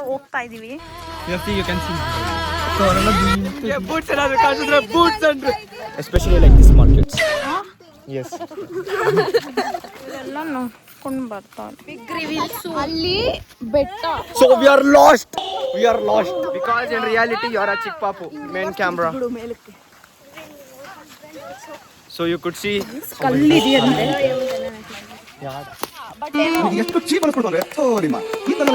ಹೋಗ್ತಾ ಇದೀವಿ. ಬೂಟ್ಸ್ ಏನಾದ್ರು ಕಾಣಿಸಿದ್ರೆ ಬೂಟ್ಸ್ ಅಂದ್ರೆ especially like this markets. Yes, ಇದೆಲ್ಲ ನೋಡ್ಕೊಂಡು ಬರ್ತಾರೆ. ಬಿಗ್ ರಿವೀಲ್ಸ್ ಅಲ್ಲಿ ಬೆಟ್ಟ. So we are lost because in reality you are a ಚಿಕ್ಕ ಪಾಪು main camera. So you could see ಕಲ್ಲಿದೆಯಂತೆ. ಎಷ್ಟು ಚೀಪ್ ಅನ್ಸ್ಕೊಳ್ತಾರೆ ನಿಮ್ಮ ಈ ತರ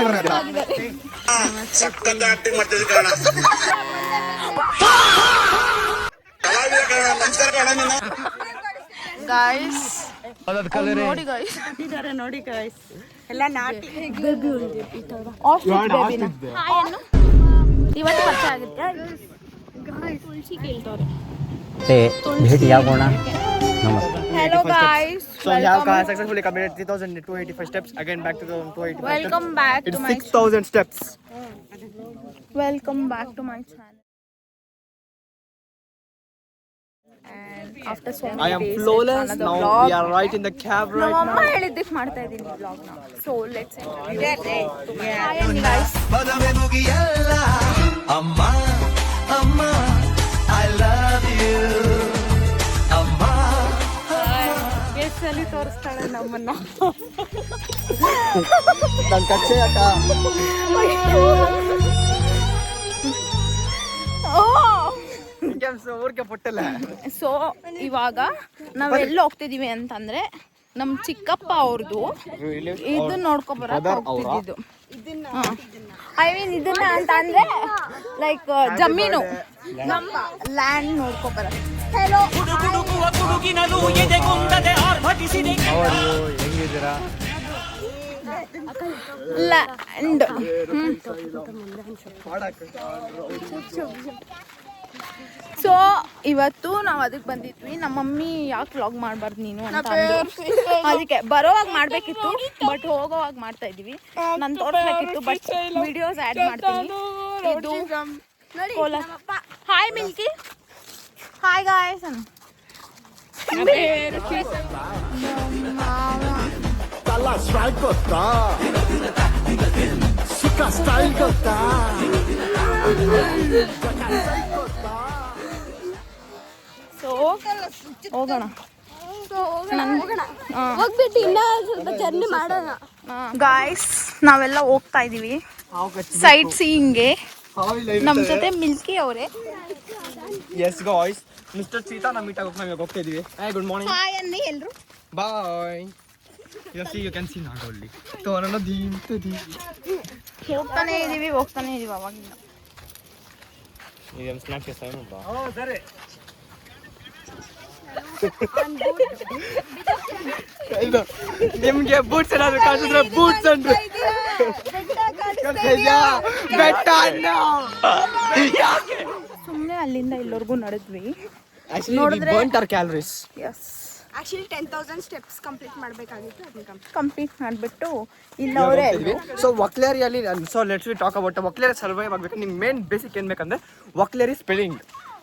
ಗೈಸ್ ನೋಡಿ ಗೈಸ್ ಎಲ್ಲ ನಾಟಿ ಆಸ್ಟ್ರಿಚ್ ಬೇಬಿನ ಇವತ್ತು ಪರಿಚಯ ಆಗುತ್ತೆ. ತುಳಸಿ ಕೇಳ್ತವ್ರೆ. ಭೇಟಿಯಾಗೋಣ. ನಮಸ್ತೆ. Hello guys. So we have successfully completed 3,285 steps. Again back to the 285 Welcome back steps. to It's my 6,000 steps. Welcome back to my channel. And after so many I am days, flawless. it's another Now vlog. we are right in the cab right ನಮ್ಮ ಅಮ್ಮ now. ಹೇಳಿದ್ದಕ್ಕೆ ಮಾಡ್ತಾ ಇದ್ದೀನಿ vlog ನ. So let's introduce. Hi and guys. ಮದುವೆ ಮುಗಿಯಲ್ಲ ಅಮ್ಮ ಅಮ್ಮ I love you ಅಮ್ಮ. ಅಲ್ಲಿ ತೋರಿಸ್ತಾಳೆ ನಮ್ಮನ್ನ. ನನ್ನ ಕಚ್ಚೆ ಅಕ್ಕ. ಊರ್ಗೆ ಪೊಟ್ಟಲ್ಲ. ಸೊ ಇವಾಗ ನಾವೆಲ್ಲ ಹೋಗ್ತಿದೀವಿ ಅಂತಂದ್ರೆ ನಮ್ ಚಿಕ್ಕಪ್ಪ ಅವ್ರದ್ದು ಇದು ನೋಡ್ಕೊಬರಕ್ ಹೋಗ್ತಿದ್ದು. ಐ ಮೀನ್ ಇದನ್ನ ಅಂತ ಅಂದ್ರೆ ಲೈಕ್ ಜಮೀನು ನಮ್ಮ ಲ್ಯಾಂಡ್ ನೋಡ್ಕೊಬರಕ್. ಹೆಲೋ ಹೆಂಗಿದ್ದೀರಾ? ಲ್ಯಾಂಡ್. ಸೊ ಇವತ್ತು ನಾವು ಅದಕ್ಕೆ ಬಂದಿದ್ವಿ. ನಮ್ಮ ಮಮ್ಮಿ ಯಾಕೆ ವ್ಲಾಗ್ ಮಾಡಬಾರ್ದು ನೀನು ಅಂತ ಅಂದ್ರು. ಅದಕ್ಕೆ ಬರೋವಾಗ ಮಾಡಬೇಕಿತ್ತು ಬಟ್ ಹೋಗೋವಾಗ ಮಾಡ್ತಾ ಇದೀವಿ. ನಾನು ತೋರಿಸ್ಬೇಕಿತ್ತು ಬಟ್ ವಿಡಿಯೋಸ್ ಆ್ಯಡ್ ಮಾಡ್ತೀನಿ. ಇದು Kolar. Hi Milky. Hi guys. Strike ಗೊತ್ತಾ, ಸುಖ ಸ್ಟೈಲ್ ಗೊತ್ತಾ. ಸೊ ಹೋಗೋಣ ಹೋಗ್ಬಿಟ್ಟು ಇನ್ನ ಸ್ವಲ್ಪ ಜರ್ನಿ ಮಾಡೋಣ. ಗಾಯ್ಸ್ ನಾವೆಲ್ಲ ಹೋಗ್ತಾ ಇದೀವಿ ಸೈಟ್ ಸೀಯಿಂಗ್ಗೆ. ನಮ್ಮ ಜೊತೆ ಮಿಲ್ಕಿ ಅವರೇ. ಎಸ್ ಗಾಯ್ಸ್, ಮಿಸ್ಟರ್ ಸೀತಾ ನಮ್ಮ ಮೀಟ್ ಆಗೋಕೆ ನಾವು ಹೋಗ್ತಾ ಇದೀವಿ. Hi, good morning. ಹಾಯ್ ಅನ್ನಿ ಎಲ್ರು. Bye. You can see not only ತೋರಣ ದೀಂತದಿ. ಹೋಗ್ತಾನೆ ಇದೀವಿ ಅವಾಗಿಂದ. ಇದು ಸ್ನಾಕ್ಸ್ ಟೈಮ್ ಬಾ. ಸರಿ. ನಿಮ್ಗೆ ಬೂಟ್ಸ್ ಏನಾದ್ರು ಕಾಣಿಸಿದ್ರೆ ಬೂಟ್ಸ್ ಅಂದ್ರೆ ಬೆಟ್ಟ ಅನ್ನ. ಸುಮ್ಮನೆ ಅಲ್ಲಿಂದ ಇಲ್ಲವರೆಗೂ ನಡೆದ್ವಿ. ನೋಡಿದ್ರೆ burn calories. Yes, actually 10,000 steps complete ಮಾಡಬೇಕಾಗಿತ್ತು. ಅದನ್ನ ಕಂಪ್ಲೀಟ್ ಮಾಡಿಬಿಟ್ಟು ಇಲ್ಲವರೇ. ಸೊ ವಕ್ಲೇರಿಯಲ್ಲಿ so let's we talk about ವಕ್ಲೇರಿ ಸರ್ವೈವ್ ಆಗಬೇಕು. ನಿಮ್ಗೆ ಮೇನ್ ಬೇಸಿಕ್ ಏನು ಬೇಕಂದ್ರೆ ವಕ್ಲೇರಿ ಸ್ಪೆಲ್ಲಿಂಗ್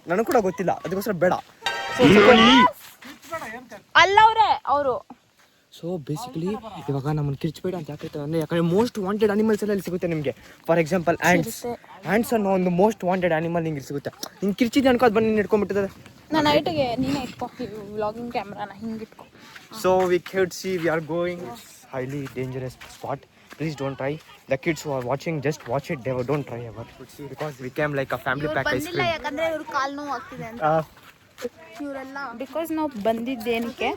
ನನಗೆ ಕೂಡ ಗೊತ್ತಿಲ್ಲ, ಅದಕ್ಕೋಸ್ಕರ ಬೇಡ. ಅಲ್ಲವ್ರೆ ಅವರು. ಸೊ ಬೇಸಿಕಲಿ ಇವಾಗ ನಮ್ಮನ್ನು ಕಿರ್ಚ್ಬೇಡ ಅಂತ ಯಾಕೆ ಅಂದರೆ ಯಾಕಂದರೆ ಮೋಸ್ಟ್ ವಾಂಟೆಡ್ ಅನಿಮಲ್ಸ್ ಎಲ್ಲ ಇಲ್ಲಿ ಸಿಗುತ್ತೆ ನಿಮಗೆ. ಫಾರ್ ಎಕ್ಸಾಂಪಲ್ ಆ್ಯಂಡ್ಸ್ ಅನ್ನೋ ಒಂದು ಮೋಸ್ಟ್ ವಾಂಟೆಡ್ ಅನಿಮಲ್ ಹಿಂಗೆ ಸಿಗುತ್ತೆ. ಹಿಂಗೆ ಕಿರ್ಚಿದ್ದೆ ಅನ್ಕೋ ಅದು ಬಂದು ನೀನು ಇಟ್ಕೊಂಡ್ಬಿಟ್ಟಿದೆ. ನನ್ನ ಐಟಿಗೆ ನೀನೇ ಇಟ್ಕೊ ವ್ಲಾಗಿಂಗ್ ಕ್ಯಾಮ್ರಾನ ಹಿಂಗೆ ಇಟ್ಕೊ. So we could see we are going. It's highly dangerous spot. Please don't try. The kids who are watching, just watch it. They don't try ever. Because we came like a family pack ice cream. ಯಾಕಂದ್ರೆ ಇವ್ರ ಕಾಲು ನೋವು ಆಗ್ತಿದೆ ಅಂತ ಇವರೆಲ್ಲ. Because ನಾವು ಬಂದಿದ್ದೇನಕ್ಕೆ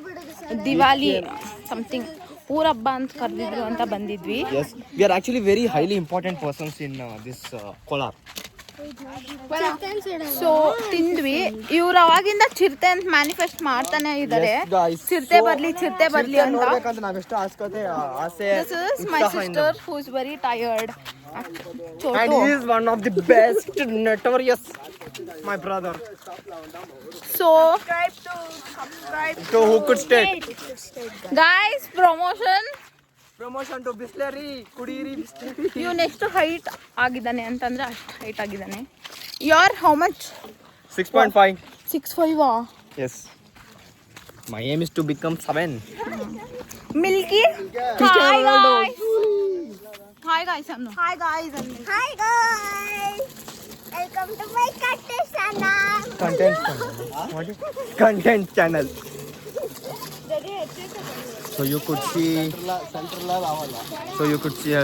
Diwali something ಊರ ಹಬ್ಬ ಅಂತ ಕರೆದಿದ್ರು ಅಂತ ಬಂದಿದ್ವಿ. Yes, we are actually very highly important persons in this Kolar. So ತಿಂದ್ವಿ. ಇವ್ರು ಅವಾಗಿಂದ ಚಿರತೆ ಅಂತ ಮ್ಯಾನಿಫೆಸ್ಟ್ ಮಾಡ್ತಾನೆ ಇದ್ದಾರೆ. Yes, guys. ಚಿರತೆ ಬರ್ಲಿ ಅಂತ. ನಾವೆಷ್ಟು ಆಸೆ. This is my sister who is very tired. And he is one of the best notorious, my brother. So subscribe So who could state? guys, Promotion to Bisleri, Kudiri Bisleri. ಇವನು ಎಷ್ಟು height ಆಗಿದ್ದಾನೆ ಅಂತಂದ್ರೆ ಅಷ್ಟು height ಆಗಿದ್ದಾನೆ. ಯಾರ್ how much? 6.5. 6'5". Yes. My aim is to become 7. Milky. Cristiano Ronaldo. Hi guys ಅನ್ನು Hi guys. Hi guys. Welcome to my content channel. Content channel. So you could see. So you could see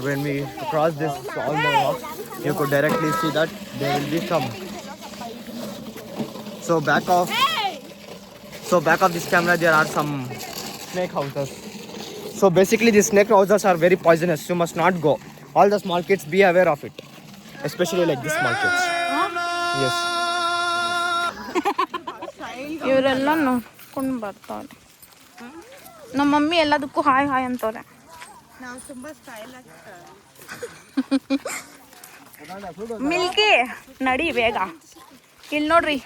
when we cross this all the rocks, you could directly see that there will be some. So back of this camera there are some snake houses. So basically these snake houses are very poisonous. You must not go. All the small kids, be aware of it, especially like these small kids. Yes. ಇವರೆಲ್ಲ ನೋಡ್ಕೊಂಡು ಬರ್ತಾರೆ. ನಮ್ಮ mummy ಎಲ್ಲದಕ್ಕೂ hi hi ಅಂತವ್ರೆ. ನಾವು ತುಂಬಾ style ಆಗಿ Milky ನಡಿ ಬೇಗ. ಇಲ್ಲಿ ನೋಡ್ರಿ,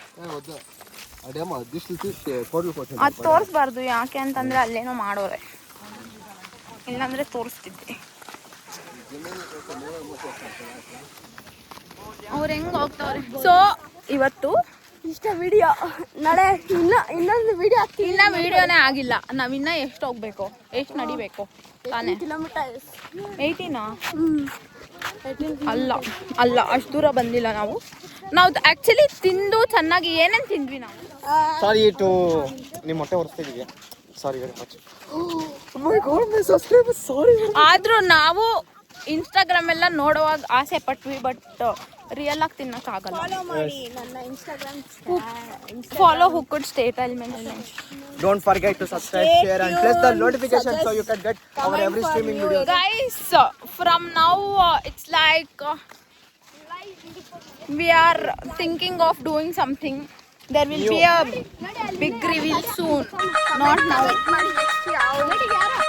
ಅದು ತೋರಿಸ್ಬಾರ್ದು. ಯಾಕೆ ಅಂತಂದ್ರೆ ಅಲ್ಲೇನೋ ಮಾಡೋರೆ, ಇಲ್ಲಾಂದ್ರೆ ತೋರಿಸ್ತಿದ್ದೆ. ಅವ್ರು ಹೆಂಗ್ ಹೋಗ್ತಾವ್ರೆ. ಸೊ ಇವತ್ತು ಇಷ್ಟ ವಿಡಿಯೋ ನಡೆ. ಇನ್ನೊಂದು ವಿಡಿಯೋ ಹಾಕ್ತೀನಿ. ಇನ್ನ ವಿಡಿಯೋನೇ ಆಗಿಲ್ಲ. ನಾವಿನ್ನ ಎಷ್ಟು ಹೋಗ್ಬೇಕು, ಎಷ್ಟು ನಡಿಬೇಕು ತಾನೇ? ಕಿಲೋಮೀಟರ್ಸ್ 18 ಅಲ್ಲ ಅಲ್ಲ, ಅಷ್ಟು ದೂರ ಬಂದಿಲ್ಲ ನಾವು. ಆಕ್ಚುಲಿ ತಿಂದು ಚೆನ್ನಾಗಿ ಏನೇನು ತಿಂದ್ವಿ ನಾವು. Sorry to ನಿಮ್ಮ ಹೊಟ್ಟೆ ಹೊರಿಸ್ತಿದ್ದೀವಿ. Sorry very much. Oh my god, my subscribers, sorry. ಆದ್ರೂ ನಾವು ಇನ್ಸ್ಟಾಗ್ರಾಮ್ ಎಲ್ಲ ನೋಡುವಾಗ ಆಸೆ ಪಟ್ವಿ, ಬಟ್ ರಿಯಲ್ ಆಗಿ ತಿನ್ನಕ್ಕಾಗಲ್ಲ. ಫಾಲೋ ಮಾಡಿ ನನ್ನ Instagram. Follow who could state I'll mention. Don't forget to subscribe, share and press the notification so you can get our every streaming video. Guys, from now it's like we are thinking of doing something. There will be a big reveal soon, not now.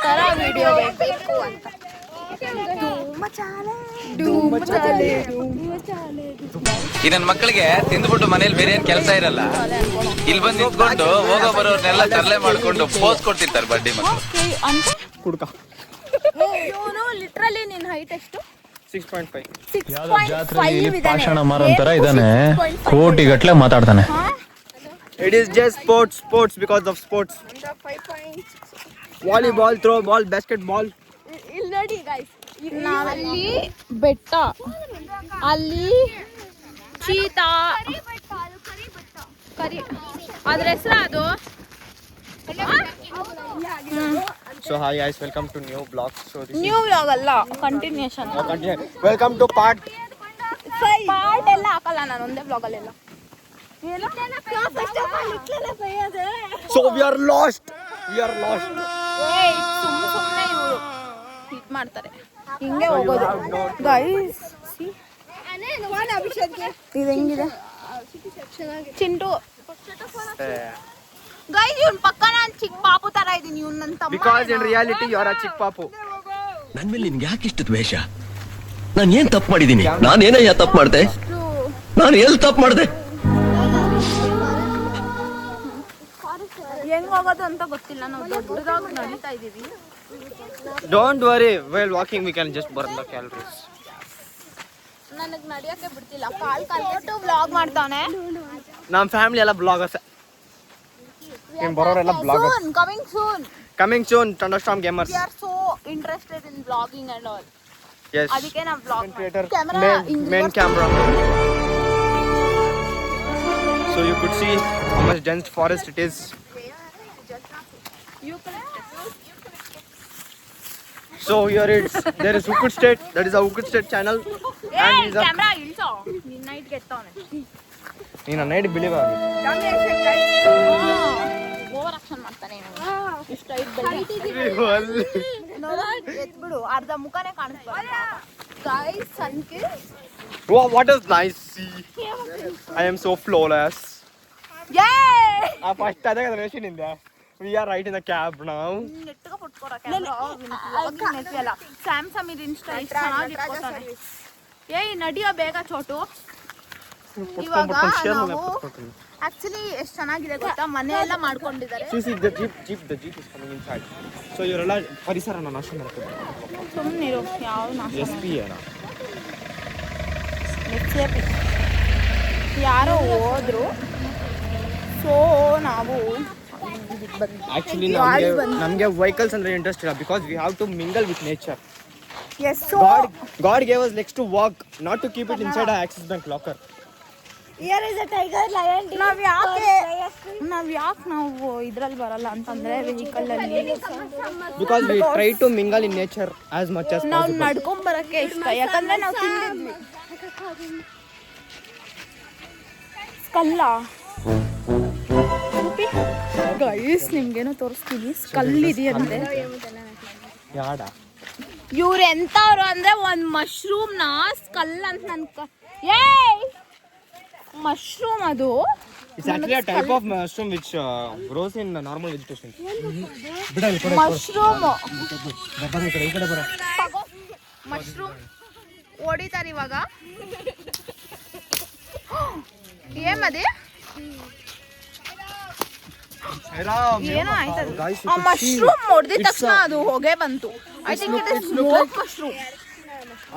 Tara video ಬೇಕು ಅಂತ. ಈ ನನ್ನ ಮಕ್ಕಳಿಗೆ ತಿಂದ್ಬಿಟ್ಟು ಮನೇಲಿ ಬೇರೆ ಏನ್ ಕೆಲಸ ಇರಲ್ಲ, ಇಲ್ಲಿ ಬಂದು ನಿಂತ್ಕೊಂಡು ಹೋಗೋ ಬರೋರ್ನೆಲ್ಲ ತರಲೆ ಮಾಡ್ಕೊಂಡು ಪೋಸ್ ಕೊಡ್ತಿರ್ತಾರೆ ಬಡ್ಡಿ ಮಕ್ಕಳು. ಕುಡ್ಕ ಇವನು ಲಿಟ್ರಲಿ ನಿನ್ನ ಹೈಟ್ ಎಷ್ಟು? 6.5. 6.5 ಭಾಷಣ ಮಾರಂತರ ಇದಾನೆ, ಕೋಟಿ ಗಟ್ಲೆ ಮಾತಾಡ್ತಾನೆ. It is just sports because of sports. Volleyball, throw ball, basketball. ಇಲ್ಲಿ ನೋಡಿ ಗೈಸ್, ನಾವಲ್ಲಿ ಬೆಟ್ಟ, ಅಲ್ಲಿ ಚೀತಾ, ಕರಿ, ಅದ್ರ ಹೆಸರು ಅದು. So hi guys, welcome to new vlog. So this new vlog ಅಲ್ಲ, continuation. continue. Welcome to part. Part ಎಲ್ಲ ಹಾಕಲ್ಲ ನಾನು ಒಂದೇ ವ್ಲಾಗ್ ಅಲ್ಲೆಲ್ಲ. So we are lost. ಸುಮ್ಮನೆ ಇವರು ಹಿಟ್ ಮಾಡ್ತಾರೆ, ಹಿಂಗೆ ಹೋಗೋದು. ಗೈಸ್ ಇದು ಹೆಂಗಿದೆ ಚಿಂಟು. ಗೈಸ್ ಇವ್ನ ಪಕ್ಕ ನಾನು ಚಿಕ್ಕ ಪಾಪು ತರ ಇದೀನಿ, ಇವ್ನ ನನ್ನ ತಮ್ಮ. Because in reality you are a chick papu. ನನ್ ಮೇಲೆ ನಿನ್ಗೆ ಯಾಕೆ ಇಷ್ಟು ದ್ವೇಷ? ನಾನು ಏನ್ ತಪ್ಪು ಮಾಡಿದೀನಿ? ನಾನೇನಯ್ಯ ತಪ್ಪು ಮಾಡ್ದೆ? ನಾನು ಎಲ್ಲಿ ತಪ್ಪು ಮಾಡ್ದೆ? ಹೆಂಗ್ ಹೋಗೋದು ಅಂತ ಗೊತ್ತಿಲ್ಲ, ನಾವು ದೊಡ್ಡದಾಗಿ ನಡೀತಾ ಇದೀವಿ. Don't worry, while walking we can just burn the calories. ನನಗ್ ನಡಿಯಕ್ಕೆ ಬಿಡ್ತಿಲ್ಲ, ಕಾಲ್ ವ್ಲಾಗ್ ಮಾಡ್ತಾನೆ. ನಮ್ಮ ಫ್ಯಾಮಿಲಿ ಎಲ್ಲ ಬ್ಲಾಗರ್ಸ್. ಏನು ಬರೋರೆಲ್ಲ bloggers. Coming soon, Thunderstorm Gamers. We are so interested in vlogging and all. Yes. ಅದಕ್ಕೆ ನಾವು vlog Creator, camera main camera. So you could see how much dense forest it is. So here there is Ukut State. That is a Ukut State channel. And he's a. Camera ಇಳ್ಸೋ, night ಗೆತ್ತವನೆ. ನೀನು night believe ಆಗಿ. Over action ಮಾಡ್ತಾನೆ ಇಷ್ಟ ಎತ್ಬಿಡು, ಅರ್ಧ ಮುಖನೇ ಕಾಣಿಸ್ತಾರೆ. ಗೈಸ್ ಸನ್ಕಿ. Wow, what is nice. See, I am so flawless. Yay! First ಅದೇ ರೇಷನ್ ಇಂದ. We are right in the cab now. ನೆಟ್ಟಗೆ ಪುಟ್ಕೋರ ಕ್ಯಾಮೆರಾ ಸ್ಯಾಮ್ಸಂಗ್ ಇದು ಇನ್ಸ್ಟಾ ಚೆನ್ನಾಗಿ ಇಟ್ಕೋತಾನೆ. ಏಯ್ ನಡಿಯೋ ಬೇಗ ಚೋಟು. ಇವಾಗ ನಾವು ಆಕ್ಚುಲಿ ಎಷ್ಟು ಚೆನ್ನಾಗಿದೆ ಗೊತ್ತಾ, ಮನೆ ಎಲ್ಲ ಮಾಡ್ಕೊಂಡಿದ್ದಾರೆ. See, the jeep is coming inside. So ಇವರೆಲ್ಲ ಪರಿಸರನ ನಾಶ ಮಾಡ್ತಾರೆ. ಸುಮ್ಮನಿರು, ಯಾವ ನಾಶ SP ಏನಾ? ಯಾರೋ ಹೋದ್ರು. ಸೊ ನಾವು ಆಕ್ಚುಲಿ ನಮಗೆ ವೆಹಿಕಲ್ಸ್ ಅಂದ್ರೆ ಇಂಟ್ರೆಸ್ಟ್ ಇಲ್ಲ, because we have to mingle with nature. Yes, so God gave us legs to walk, not to keep it inside our Axis Bank locker. Here is a tiger, lion, ನಾವ್ ಯಾಕೆ ನಾವು ಇದ್ರಲ್ಲಿ ಬರಲ್ಲ ಅಂತಂದ್ರೆ vehicle ಅಲ್ಲಿ Because we try to mingle in nature as much as ನಾವು possible. ನಡ್ಕೊಂಡ್ ಬರಕ್ಕೆ ಇಷ್ಟ, ಯಾಕಂದ್ರೆ ನಾವು ತಿಂದಿದ್ವಿ ಸ್ಕಲ್ಲ ಗೈಸ್ ನಿಮ್ಗೇನೋ ತೋರಿಸ್ತೀನಿ, ಸ್ಕಲ್ ಇದೆಯಂತೆ. ಯಾಡ ಇವ್ರು ಎಂತವ್ರು ಅಂದ್ರೆ ಒಂದ್ ಮಶ್ರೂಮ್ ನ ಸ್ಕಲ್ ಅಂತ ಮಶ್ರೂಮ್ ಅದು It's actually a type of mushroom which grows in normal vegetation. Mushroom mushroom ಹೊಡಿತಾರೆ ಇವಾಗ. ಏಮದಿ ಏನೋ ಆಯ್ತದ. ಆ ಮಶ್ರೂಮ್ ಹೊಡೆದಿದ ತಕ್ಷಣ ಅದು ಹೊಗೆ ಬಂತು. I think it is smoke mushroom.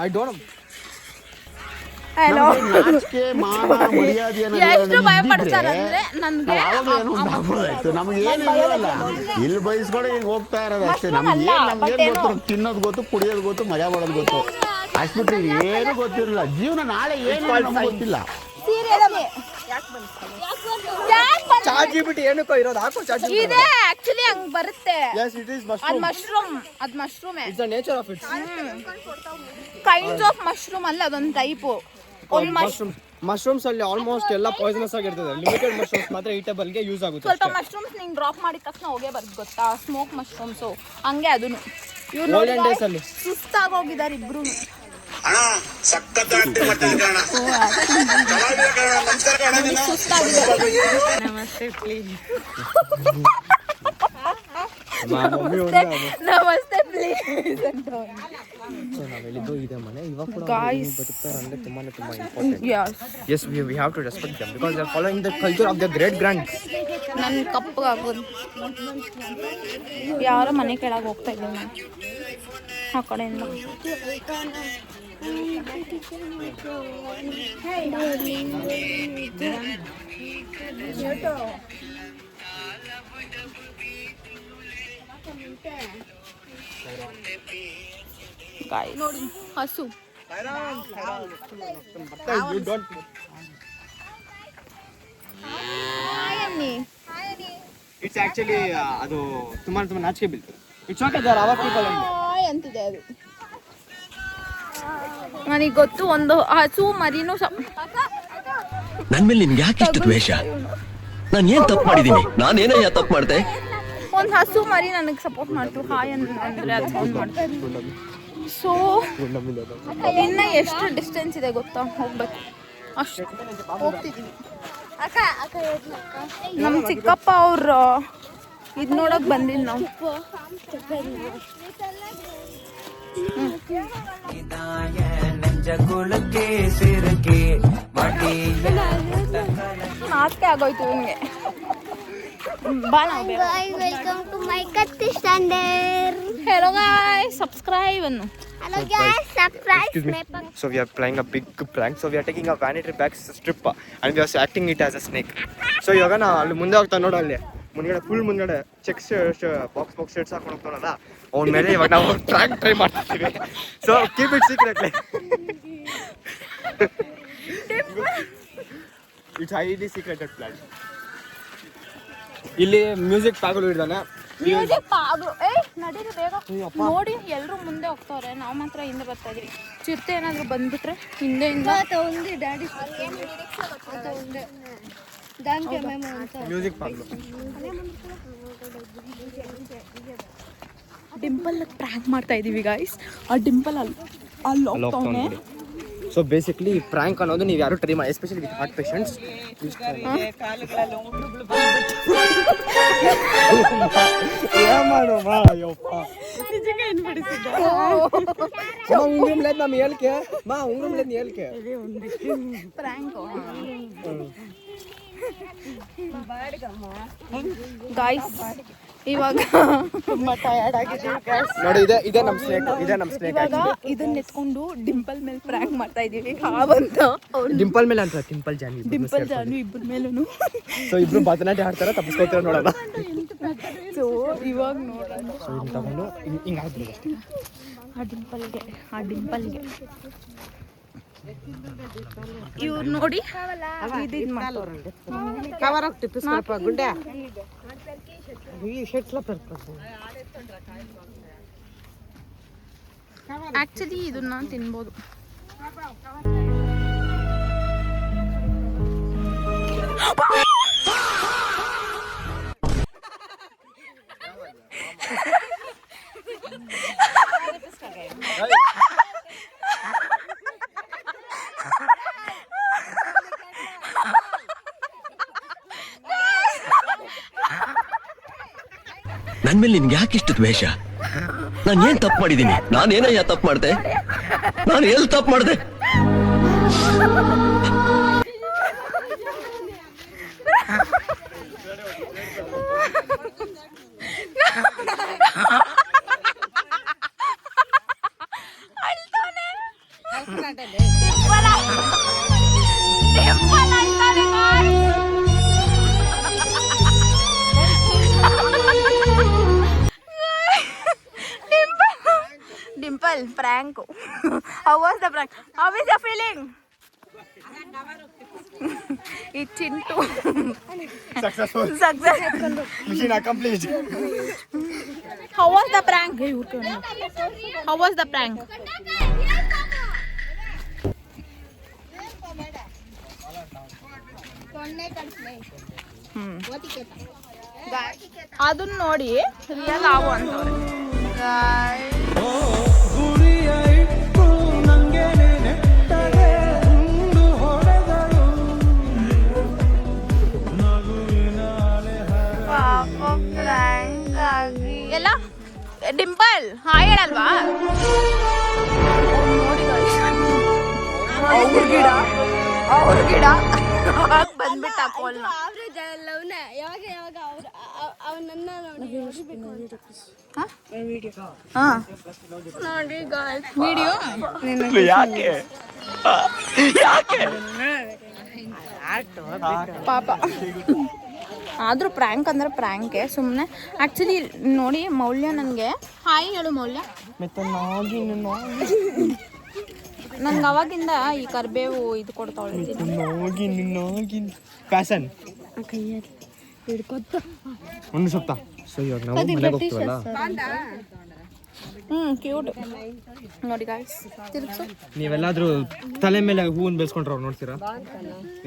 I don't know. Hello ನಾಚಿಕೆ ಮಾನ ಮರ್ಯಾದೆಯನ್ನ ಎಷ್ಟು ಭಯ ಪಡ್ತಾರೆ ಅಂದ್ರೆ ನನ್ಗೆ ನಮ್ಗೆ ಏನಿಲ್ಲ ಇಲ್ಲಿ ಬಯಸ್ಕೊಂಡು ಈಗ ಹೋಗ್ತಾ ಇರೋದು ಅಷ್ಟೇ. ನಮ್ಗೆ ನಮ್ಗೇನು ಗೊತ್ತು, ತಿನ್ನೋದು ಗೊತ್ತು, ಕುಡಿಯೋದು ಗೊತ್ತು, ಮಜಾ ಮಾಡೋದು ಗೊತ್ತು. ಅಷ್ಟ್ಬಿಟ್ರೆ ಏನು ಗೊತ್ತಿರಲಿಲ್ಲ. ಜೀವನ ನಾಳೆ ಏನು ನಮ್ಗೆ ಗೊತ್ತಿಲ್ಲ. ChatGPT ಏನಕ್ಕೋ ಇರೋದು, ಹಾಕು ChatGPT. ಇದೆ ಆಕ್ಚುಲಿ ಹಂಗ್ ಬರುತ್ತೆ. Yes, it is ಅದ್ mushroom. Mushroom It's the nature of it. Kinds of mushroom ಅಲ್ಲ, ಅದೊಂದು ಟೈಪು. Mushrooms ಅಲ್ಲಿ ಆಲ್ಮೋಸ್ಟ್ ಎಲ್ಲ ಪಾಯ್ಸನಸ್ ಆಗಿರ್ತದೆ. ಲಿಮಿಟೆಡ್ ಮಶ್ರೂಮ್ಸ್ ಮಾತ್ರ ಈಟಬಲ್ ಗೆ ಯೂಸ್ ಆಗುತ್ತೆ ಸ್ವಲ್ಪ ಅಷ್ಟೇ. ಮಶ್ರೂಮ್ಸ್ ನಿಂಗೆ ಡ್ರಾಪ್ ಮಾಡಿದ ತಕ್ಷಣ ಹೋಗೇ ಬರ್ತದೆ ಗೊತ್ತಾ, ಸ್ಮೋಕ್ ಮಶ್ರೂಮ್ಸು ಹಂಗೆ ಅದನ್ನು. ಇವ್ರು Olden days ಅಲ್ಲಿ ಸುಸ್ತಾಗಿ ಹೋಗಿದ್ದಾರೆ ಇಬ್ರು. ನಮಸ್ತೆ ಪ್ಲೀಸ್ ಅಂತ. So ನಾವೆಲ್ಲಿದ್ದೋ ಇದೆ ಮನೆ, ಇವಾಗ ಕೂಡ Guys. ಬದುಕ್ತಾರೆ ಅಂದ್ರೆ ತುಂಬಾನೇ ತುಂಬಾ important. Yes. Yes, we have to respect them because they are following the culture of their great grands. ನನ್ನ ಕಪ್ಪಗಾಗೋದು. ಯಾರೋ ಮನೆ ಕೆಳಗೆ ಹೋಗ್ತಾ ಇದ್ದೀವಿ ನಾನು ಆ ಕಡೆಯಿಂದ. ನೋಡಿ ಹಸು. You don't. ಹಾಯ್ ಅನ್ನಿ. It's actually ಅದು ತುಂಬಾ ತುಂಬಾ ನಾಚಿಕೆ ಬೀಳ್ತದೆ. It's okay, there are our people. Hi ಅಂತಿದೆ ಅದು. ನನಗೆ ಗೊತ್ತು, ಒಂದು ಹಸು ಮರಿನೂ ನನ್ ಮೇಲೆ ನಿನ್ಗೆ ಯಾಕೆ ಇಷ್ಟು ದ್ವೇಷ? ನಾನು ಏನ್ ತಪ್ಪು ಮಾಡಿದೀನಿ? ನಾನೇನಯ್ಯ ತಪ್ಪು ಮಾಡ್ದೆ? ಒಂದು ಹಸು ಮರಿ ನನಗೆ ಸಪೋರ್ಟ್ ಮಾಡ್ತು. ಹಾಯ್ ಅಂದ್ರೆ ಅದು ಸೌಂಡ್ ಮಾಡ್ತಾರೆ. ಸೊ ಇನ್ನು ಎಷ್ಟು ಡಿಸ್ಟೆನ್ಸ್ ಇದೆ ಗೊತ್ತಾ, ಹೋಗ್ಬೇಕು ಅಷ್ಟು ಹೋಗ್ತಿದ್ದೀವಿ. ನಮ್ಮ ಚಿಕ್ಕಪ್ಪ ಅವ್ರು ಇದು ನೋಡಕ್ ಬಂದಿಲ್ಲ ನಾವು. ನಾಚಿಕೆ ಆಗೋಯ್ತು ನಿಮಗೆ. ಬಾ ನಾವು ಬೇಗ. ವೆಲ್ಕಮ್ ಟು ಮೈ ಕತ್ತಿ ಸ್ಟ್ಯಾಂಡರ್ಡ್. Hello guys, subscribe ಅನ್ನು. Hello guys, surprise Excuse me. So we are playing a big prank. So we are taking a vanity bag strip and we are acting it as a snake. So ಇವಾಗ ನಾ ಅಲ್ಲಿ ಮುಂದೆ ಹೋಗ್ತಾ ನೋಡು, ಅಲ್ಲಿ ಮುಂದ್ಗಡೆ full ಮುಂದ್ಗಡೆ ಚೆಕ್ಸ್ ಬಾಕ್ಸ್ ಶರ್ಟ್ಸ್ ಹಾಕೊಂಡು ಹೋಗ್ತಾನಲ್ಲ, ಅವನ ಮೇಲೆ ಇವಾಗ ನಾವು ಟ್ರ್ಯಾಕ್ ಟ್ರೈ ಮಾಡ್ತಿದ್ದೀವಿ. So keep it secretly. It's highly secreted plan. ಇಲ್ಲಿ ಮ್ಯೂಸಿಕ್ ಪಾಗಲು ಇಡ್ದಾನೆ. ಮ್ಯೂಸಿಕ್ ಪಾಗು. ನಡೀರಿ ಬೇಗ. ನೋಡಿ ಎಲ್ರು ಮುಂದೆ ಹೋಗ್ತಾವ್ರೆ, ನಾವು ಮಾತ್ರ ಹಿಂದೆ ಬರ್ತಾ ಇದೀವಿ. ಚಿರತೆ ಏನಾದ್ರು ಬಂದ್ಬಿಟ್ರೆ ಹಿಂದೆಯಿಂದ ಮ್ಯೂಸಿಕ್ ಪಾಗಲು. ಡಿಂಪಲ್ ಪ್ರಾಂಕ್ ಮಾಡ್ತಾ ಇದೀವಿ ಗಾಯ್ಸ್. ಆ ಡಿಂಪಲ್ ಅಲ್ಲಿ ಹೋಗ್ತಾವನೆ. ಸೊ ಬೇಸಿಕ್ಲಿ ಪ್ರ್ಯಾಂಕ್ ಅನ್ನೋದು ನೀವು ಯಾರು ಟ್ರೈ ಮಾಡಿ, especially with heart patients. Guys ಇವಾಗ ತುಂಬಾ ಟಯರ್ಡ್ ಆಗಿದ್ದೀವಿ ಗಾಯ್ಸ್. ನೋಡಿ, ಇದೆ ನಮ್ಮ ಸ್ನೇಕ್. ಇವಾಗ ಇದನ್ನ ಎತ್ಕೊಂಡು ಡಿಂಪಲ್ ಮೇಲೆ ಪ್ರಾಂಕ್ ಮಾಡ್ತಾ ಇದೀವಿ. ಹಾವಂತ ಡಿಂಪಲ್ ಮೇಲೆ ಅಂತ ಡಿಂಪಲ್ ಜಾನು ಇಬ್ಬರ ಮೇಲೂ. ಸೊ ಇಬ್ರು ಭರತನಾಟ್ಯ ಆಡ್ತಾರ, ತಪ್ಪಿಸ್ಕೊಳ್ತಾರ ನೋಡೋಣ. ಸೊ ಇವಾಗ ನೋಡೋಣ. ಸೊ ಇದನ್ನ ತಗೊಂಡು ಹಿಂಗೆ ಹಾಕ್ಬಿಡೋದು ಅಷ್ಟೇ. ಆ ಡಿಂಪಲ್ಗೆ ಇವ್ರು ನೋಡಿ ಇದು ಮಾಡ್ತಾರೆ. ಆಕ್ಚುಲಿ ಇದನ್ನ ತಿನ್ಬೋದು. ನನ್ ಮೇಲೆ ನಿನ್ಗೆ ಯಾಕೆ ಇಷ್ಟು ದ್ವೇಷ? ನಾನು ಏನ್ ತಪ್ಪು ಮಾಡಿದೀನಿ? ನಾನೇನಯ್ಯ ತಪ್ಪು ಮಾಡ್ದೆ? ನಾನು ಎಲ್ಲಿ ತಪ್ಪು ಮಾಡ್ದೆ? Dimple, prank. How was the prank? How is your feeling? It's Chintu. Successful. Success. Mission accomplished. How was the prank? How was the prank? ಅದನ್ನ ನೋಡಿ ರಿಯಲ್ ಆಗು ಅಂತವ್ರೆ. ಎಲ್ಲ ಡಿಂಪಲ್ ಹಾಯ್ ಹೇಳಲ್ವಾ? ಅವ್ರ ಗಿಡ ಬಂದ್ಬಿಟ್ಟ ಕೋಲ್ನ. ವಿಡಿಯೋ ಯಾಕೆ ಪಾಪ. ಆದ್ರೂ ಪ್ರ್ಯಾಂಕ್ ಅಂದ್ರೆ ಪ್ರ್ಯಾಂಕೆ ಸುಮ್ಮನೆ. ಆ್ಯಕ್ಚುಲಿ ನೋಡಿ ಮೌಲ್ಯ ನನಗೆ ಹಾಯ್ ಹೇಳು ಮೌಲ್ಯ. ನನ್ಗೆ ಅವಾಗಿಂದ ಈ ಕರ್ಬೇವು ಇದು ಕೊಡ್ತಾವಳೆ ಪ್ಯಾಸನ್ ಒಂದು ಸಪ್ತ. ಸೊ ಇವಾಗ ನಾವು ಮನೆಗೆ ಹೋಗ್ತೀವಲ್ಲ. ಕ್ಯೂಟ್ ನೋಡಿ ಗಾಯ್ಸ್. ತಿರ್ಗ್ಸು. ನೀವೆಲ್ಲಾದ್ರೂ ತಲೆ ಮೇಲೆ ಹೂವನ್ನ ಬೆಳೆಸ್ಕೊಂಡ್ರೆ ಅವ್ರು ನೋಡ್ತೀರಾ?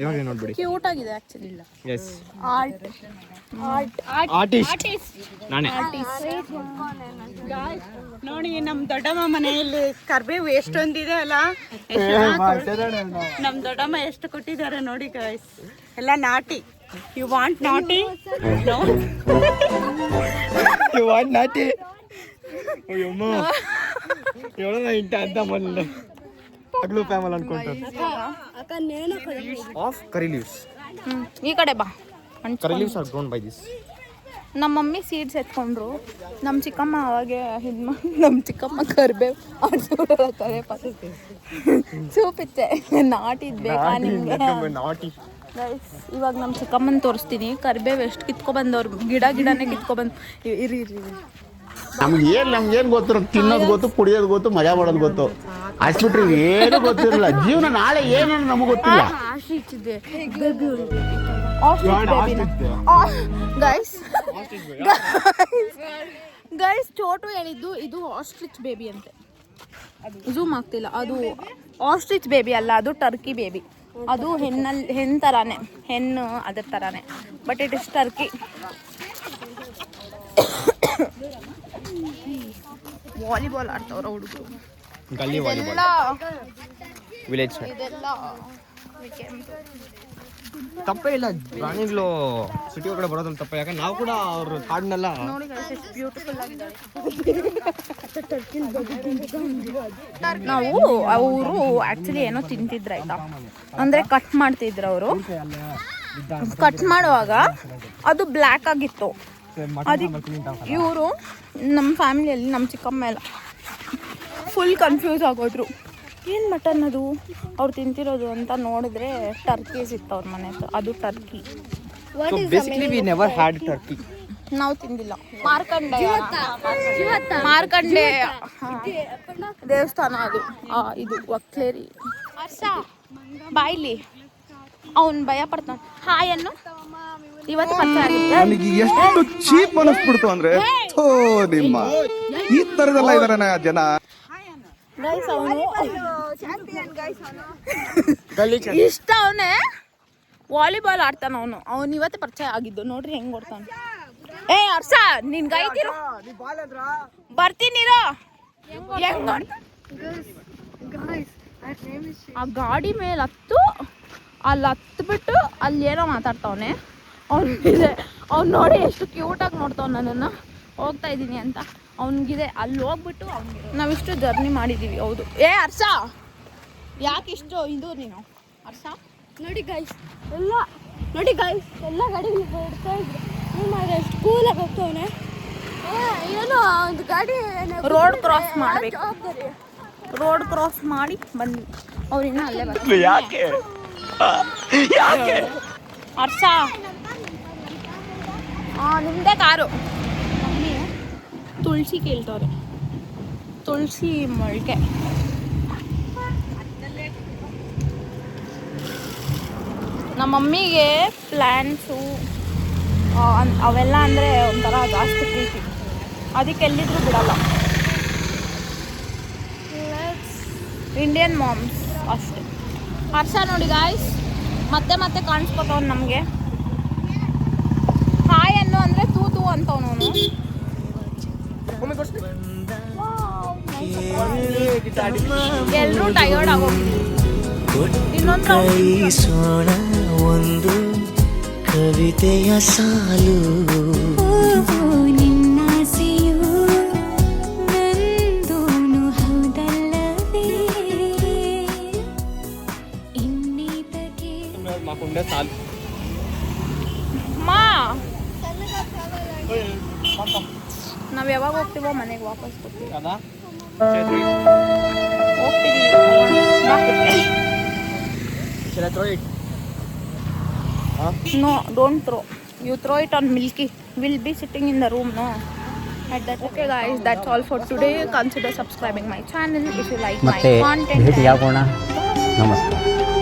ಇವಾಗ ನೋಡ್ಬಿಡಿ. ಕ್ಯೂಟ್ ಆಗಿದೆ ಆ್ಯಕ್ಚುಲಿ. ಎಸ್, ಆರ್ಟಿಸ್ಟ್ ನಾನೇ. ನೋಡಿ ನಮ್ಮ ದೊಡ್ಡಮ್ಮ ಮನೆಯಲ್ಲಿ ಕರ್ಬೇವು ಎಷ್ಟೊಂದಿದೆ ಅಲ್ಲ. ನಮ್ಮ ದೊಡ್ಡಮ್ಮ ಎಷ್ಟು ಕೊಟ್ಟಿದ್ದಾರೆ ನೋಡಿ ಗಾಯ್ಸ್. ಎಲ್ಲ ನಾಟಿ. ಯು ವಾಂಟ್ ನಾಟಿ? ನೋ ಯು ವಾಂಟ್ ನಾಟಿ? ಅಯ್ಯಮ್ಮ ಹೇಳೋಣ ಇಂಟ ಅಂತ ಮೊದಲು ಅಗ್ಲು ಫ್ಯಾಮಲ್ ಅನ್ಕೊಂಡ್ರು. Of curry leaves. ಈ ಕಡೆ ಬಾ. Curry leaves are grown by this. ನಮ್ಮ ಮಮ್ಮಿ ಸೀಡ್ಸ್ ಎತ್ಕೊಂಡ್ರು. ನಮ್ಮ ಚಿಕ್ಕಮ್ಮ ಅವಾಗೆ ನಮ್ಮ ಚಿಕ್ಕಮ್ಮ ಕರ್ಬೇವು ಸೂಪಿತ್ತೆ. ನಾಟಿದ್ ಬೇಕಾ ನಿಮ್ಗೆ? ನಾಟಿ. ಗೈಸ್ ಇವಾಗ ನಮ್ಮ ಚಿಕ್ಕಮ್ಮನ ತೋರಿಸ್ತೀನಿ. ಕರ್ಬೇವು ಎಷ್ಟು ಕಿತ್ಕೊಬಂದವ್ರು. ಗಿಡನೇ ಕಿತ್ಕೊಬಂದು. ಇರಿ ನಮ್ಗೇನು ಗೊತ್ತಿರೋ? ತಿನ್ನೋದು ಗೊತ್ತು, ಕುಡಿಯೋದು ಗೊತ್ತು, ಮಜಾ ಮಾಡೋದು ಗೊತ್ತು. ಅಷ್ಟ್ಬಿಟ್ರೆ ಏನು ಗೊತ್ತಿರಲಿಲ್ಲ. ಜೀವನ ನಾಳೆ ಏನು ನಮಗೆ ಗೊತ್ತಿಲ್ಲ. ಗೈಸ್ ಚೋಟು ಹೇಳಿದ್ದು ಇದು ಆಸ್ಟ್ರಿಚ್ ಬೇಬಿ ಅಂತೆ. ಝೂಮ್ ಆಗ್ತಿಲ್ಲ. ಅದು ಆಸ್ಟ್ರಿಚ್ ಬೇಬಿ ಅಲ್ಲ, ಅದು ಟರ್ಕಿ ಬೇಬಿ. ಅದು ಹೆಣ್ಣು ಥರಾನೇ, ಹೆಣ್ಣು ಅದ್ರ ಥರಾನೇ, but it is Turkey. Volleyball ಆಡ್ತಾವ್ರ ಹುಡುಗರು. ಗಲ್ಲಿ ವಾಲಿಬಾಲ್. ವಿಲೇಜ್ ಇದೆಲ್ಲ ತಪ್ಪೇ ಇಲ್ಲ. ಪ್ರಾಣಿಗಳು ಸಿಟಿ ಒಳಗಡೆ ಬರೋದ್ರಲ್ಲಿ ತಪ್ಪ. ಯಾಕಂದ್ರೆ ನಾವು ಕೂಡ ಅವ್ರ ಕಾಡನ್ನೆಲ್ಲ ನೋಡಿ ಎಷ್ಟು ಬ್ಯೂಟಿಫುಲ್ ಆಗಿದ್ದಾರೆ. ನಾವು ಅವರು ಆ್ಯಕ್ಚುಲಿ ಏನೋ ತಿಂತಿದ್ರು ಆಯ್ತಾ, ಅಂದರೆ ಕಟ್ ಮಾಡ್ತಿದ್ರು ಅವರು. ಕಟ್ ಮಾಡುವಾಗ ಅದು ಬ್ಲ್ಯಾಕ್ ಆಗಿತ್ತು. ಅದಕ್ಕೆ ಇವರು ನಮ್ಮ ಫ್ಯಾಮಿಲಿಯಲ್ಲಿ ನಮ್ಮ ಚಿಕ್ಕಮ್ಮ ಎಲ್ಲ ಫುಲ್ ಕನ್ಫ್ಯೂಸ್ ಆಗೋದ್ರು. ಏನು ಮಟನ್ ಅದು ಅವ್ರು ತಿಂತಿರೋದು ಅಂತ ನೋಡಿದ್ರೆ ಟರ್ಕೀಸ್ ಇತ್ತು ಅವ್ರ ಮನೆ ಹತ್ರ. ಅದು Turkey. So basically we never had turkey. ನಾವು ತಿಂದಿಲ್ಲ. ಮಾರ್ಕಂಡೆ ದೇವಸ್ಥಾನ ಅದು. ಇದು ಒಕ್ಲೇರಿ. ಬಾಯ್ಲಿ ಅವನ್ ಭಯ ಪಡ್ತಾನ. ಹಾಯ್ ಅನ್ನು ಇವತ್ತು ನನಗೆ ಎಷ್ಟು ಚೀಪ್ ಅನಿಸ್ಬಿಡ್ತು ಅಂದ್ರೆ ನಿಮ್ಮ ಈ ತರದೆಲ್ಲ ಇದಾರೆ ಜನ. ಇಷ್ಟ ಅವನೇ ವಾಲಿಬಾಲ್ ಆಡ್ತಾನ ಅವನು. ಅವನು ಇವತ್ತು ಪರಿಚಯ ಆಗಿದ್ದು ನೋಡ್ರಿ ಹೆಂಗ್ ಓಡ್ತಾನ. ಏ ಹರ್ಷ ನಿನ್ ಗೈತಿರು ಬರ್ತೀನಿರೋ. ಆ ಗಾಡಿ ಮೇಲೆ ಹತ್ತು ಅಲ್ಲಿ ಹತ್ಬಿಟ್ಟು ಅಲ್ಲಿ ಏನೋ ಮಾತಾಡ್ತಾವನೆ. ಅವ್ನು ನೋಡಿ ಎಷ್ಟು ಕ್ಯೂಟಾಗಿ ನೋಡ್ತಾವ ನನ್ನನ್ನು ಹೋಗ್ತಾ ಇದ್ದೀನಿ ಅಂತ. ಅವ್ನಿಗಿದೆ ಅಲ್ಲಿ ಹೋಗ್ಬಿಟ್ಟು ಅವ್ನಿಗೆ ನಾವಿಷ್ಟು ಜರ್ನಿ ಮಾಡಿದ್ದೀವಿ. ಹೌದು. ಏ ಹರ್ಷ ಯಾಕೆ ಇಷ್ಟು ಇದು ನೀನು ಹರ್ಷ? ನೋಡಿ ಗೈಸ್ ಎಲ್ಲ ಗಾಡಿಗಳು ಹೊಡ್ತಾ ಇದ್ರು. ಎಷ್ಟು ಕೂಲಾಗಿ ಹೋಗ್ತವನೆ. ಏನೋ ಒಂದು ಗಾಡಿ ರೋಡ್ ಕ್ರಾಸ್ ಮಾಡಬೇಕು. ರೋಡ್ ಕ್ರಾಸ್ ಮಾಡಿ ಬಂದ್ವಿ. ಅವ್ರಿನ್ನ ಅಲ್ಲೇ ಬರ್ತಾರೆ. ಯಾಕೆ ಹರ್ಷ ನಿಮ್ದೇ ಕಾರು. ತುಳಸಿ ಕೇಳ್ತವ್ರೆ. ತುಳಸಿ ಮೊಳಕೆ. ನಮ್ಮ ಮಮ್ಮಿಗೆ ಪ್ಲ್ಯಾನ್ಸು ಅವೆಲ್ಲ ಅಂದರೆ ಒಂಥರ ಜಾಸ್ತಿ ಪ್ರೀತಿ. ಅದಕ್ಕೆ ಎಲ್ಲಿದ್ರು ಬಿಡಲ್ಲ. ಇಂಡಿಯನ್ ಮಾಮ್ಸ್ ಅಷ್ಟೇ. ಹರ್ಷ ನೋಡಿ ಗಾಯ್ಸ್ ಮತ್ತೆ ಮತ್ತೆ ಕಾಣಿಸ್ಕೊತವ್ನು ನಮಗೆ. ಹಾಯ್ ಅನ್ನು ಅಂದರೆ ತೂ ತೂ ಅಂತವನು ಅವನು. ಎಲ್ಲರೂ ಟಯರ್ಡ್ ಆಗೋಗ್ತೀವಿ. ಇನ್ನೊಂದು ಒಂದು ಕವಿತೆಯ ಸಾಲು ನಿನ್ನಾಸೆಯು ನಂದೋನು ಹೌದಲ್ಲವೇ ಇನ್ನೀತಕ್ಕೆ ನಾವು ಯಾವಾಗ ಹೋಗ್ತೀವೋ ಮನೆಗೆ ವಾಪಸ್ ಹೋಗ್ತೀವಿ. No, don't throw. You throw it on Milky. We'll be sitting in the room, no? At that. Okay guys, that's all for today. Consider subscribing my channel if you like my ಮತ್ತೆ content. ಭೇಟಿಯಾಗೋಣ. ನಮಸ್ಕಾರ.